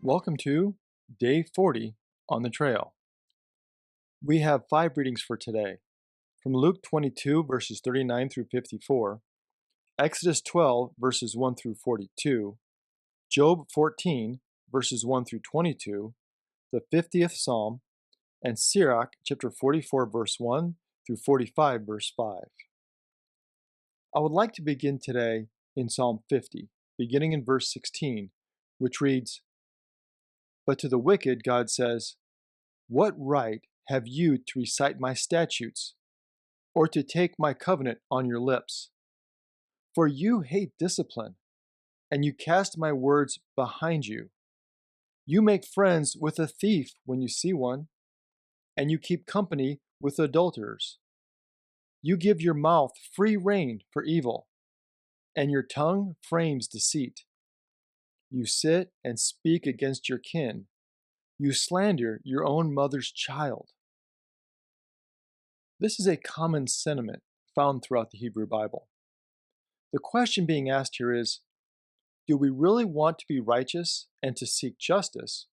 Welcome to Day 40 on the Trail. We have 5 readings for today from Luke 22, verses 39 through 54, Exodus 12, verses 1 through 42, Job 14, verses 1 through 22, the 50th Psalm, and Sirach chapter 44, verse 1 through 45, verse 5. I would like to begin today in Psalm 50, beginning in verse 16, which reads, "But to the wicked God says, 'What right have you to recite my statutes, or to take my covenant on your lips? For you hate discipline, and you cast my words behind you. You make friends with a thief when you see one, and you keep company with adulterers. You give your mouth free rein for evil, and your tongue frames deceit. You sit and speak against your kin. You slander your own mother's child.'" This is a common sentiment found throughout the Hebrew Bible. The question being asked here is, do we really want to be righteous and to seek justice,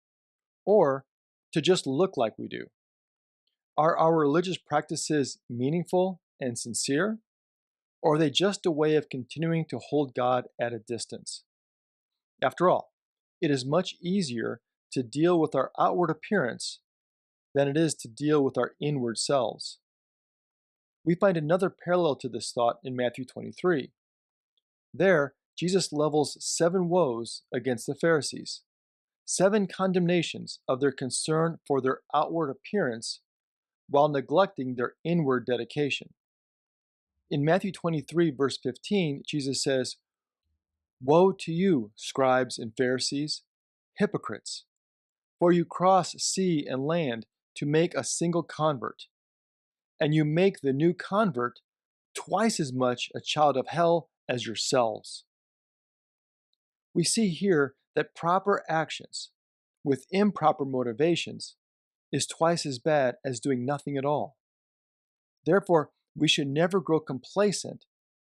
or to just look like we do? Are our religious practices meaningful and sincere, or are they just a way of continuing to hold God at a distance? After all, it is much easier to deal with our outward appearance than it is to deal with our inward selves. We find another parallel to this thought in Matthew 23. There, Jesus levels 7 woes against the Pharisees, 7 condemnations of their concern for their outward appearance while neglecting their inward dedication. In Matthew 23, verse 15, Jesus says, "Woe to you, scribes and Pharisees, hypocrites! For you cross sea and land to make a single convert, and you make the new convert twice as much a child of hell as yourselves." We see here that proper actions with improper motivations is twice as bad as doing nothing at all. Therefore, we should never grow complacent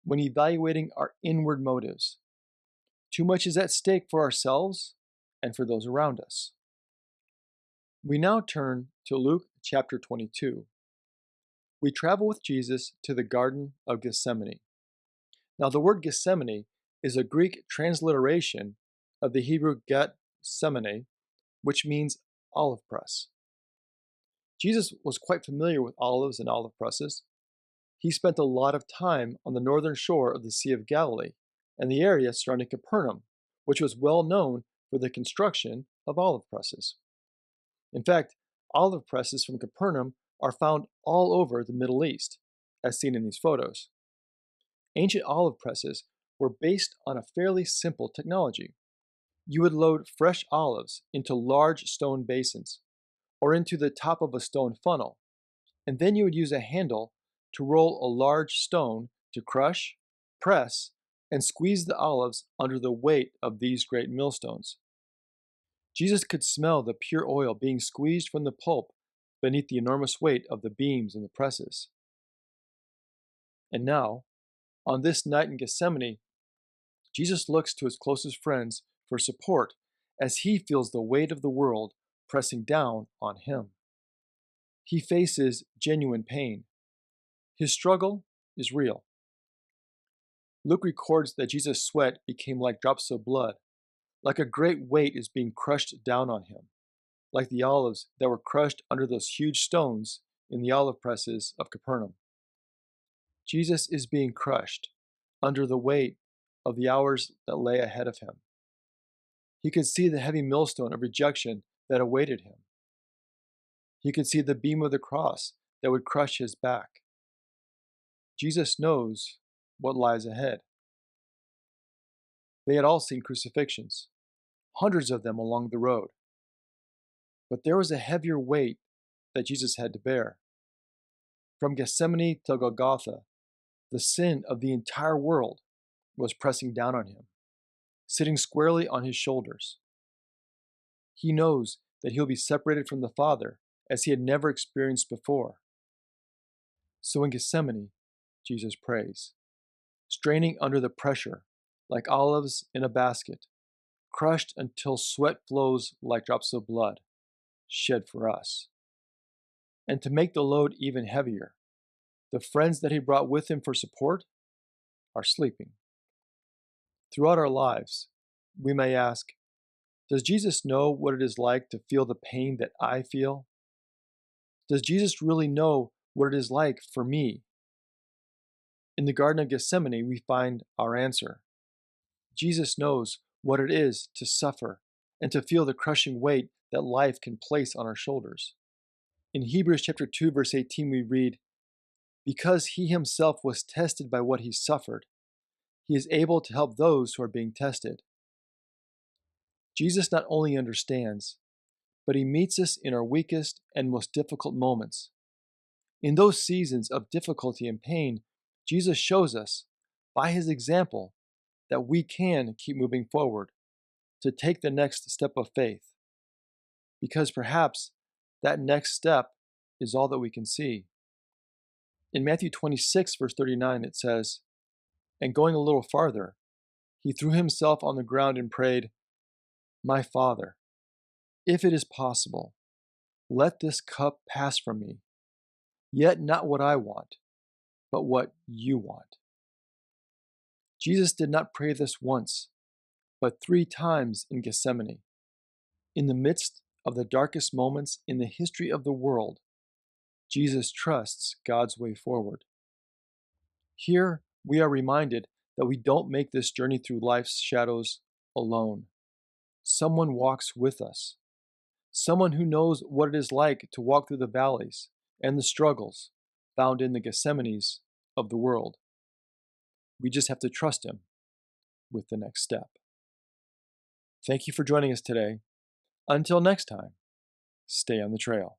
when evaluating our inward motives. Too much is at stake for ourselves and for those around us. We now turn to Luke chapter 22. We travel with Jesus to the Garden of Gethsemane. Now, the word Gethsemane is a Greek transliteration of the Hebrew Gethsemane, which means olive press. Jesus was quite familiar with olives and olive presses. He spent a lot of time on the northern shore of the Sea of Galilee and the area surrounding Capernaum, which was well known for the construction of olive presses. In fact, olive presses from Capernaum are found all over the Middle East, as seen in these photos. Ancient olive presses were based on a fairly simple technology. You would load fresh olives into large stone basins or into the top of a stone funnel, and then you would use a handle to roll a large stone to crush, press, and squeeze the olives under the weight of these great millstones. Jesus could smell the pure oil being squeezed from the pulp beneath the enormous weight of the beams and the presses. And now, on this night in Gethsemane, Jesus looks to his closest friends for support as he feels the weight of the world pressing down on him. He faces genuine pain. His struggle is real. Luke records that Jesus' sweat became like drops of blood, like a great weight is being crushed down on him, like the olives that were crushed under those huge stones in the olive presses of Capernaum. Jesus is being crushed under the weight of the hours that lay ahead of him. He could see the heavy millstone of rejection that awaited him. He could see the beam of the cross that would crush his back. Jesus knows what lies ahead. They had all seen crucifixions, hundreds of them along the road. But there was a heavier weight that Jesus had to bear. From Gethsemane to Golgotha, the sin of the entire world was pressing down on him, sitting squarely on his shoulders. He knows that he'll be separated from the Father as he had never experienced before. So in Gethsemane, Jesus prays, straining under the pressure like olives in a basket, crushed until sweat flows like drops of blood, shed for us. And to make the load even heavier, the friends that he brought with him for support are sleeping. Throughout our lives, we may ask, does Jesus know what it is like to feel the pain that I feel? Does Jesus really know what it is like for me? In the Garden of Gethsemane, we find our answer. Jesus knows what it is to suffer and to feel the crushing weight that life can place on our shoulders. In Hebrews chapter 2, verse 18, we read, "Because he himself was tested by what he suffered, he is able to help those who are being tested." Jesus not only understands, but he meets us in our weakest and most difficult moments. In those seasons of difficulty and pain, Jesus shows us, by his example, that we can keep moving forward, to take the next step of faith. Because perhaps that next step is all that we can see. In Matthew 26, verse 39, it says, "And going a little farther, he threw himself on the ground and prayed, 'My Father, if it is possible, let this cup pass from me. Yet not what I want, but what you want.'" Jesus did not pray this once, but 3 times in Gethsemane. In the midst of the darkest moments in the history of the world, Jesus trusts God's way forward. Here, we are reminded that we don't make this journey through life's shadows alone. Someone walks with us. Someone who knows what it is like to walk through the valleys and the struggles found in the Gethsemanes of the world. We just have to trust him with the next step. Thank you for joining us today. Until next time, stay on the trail.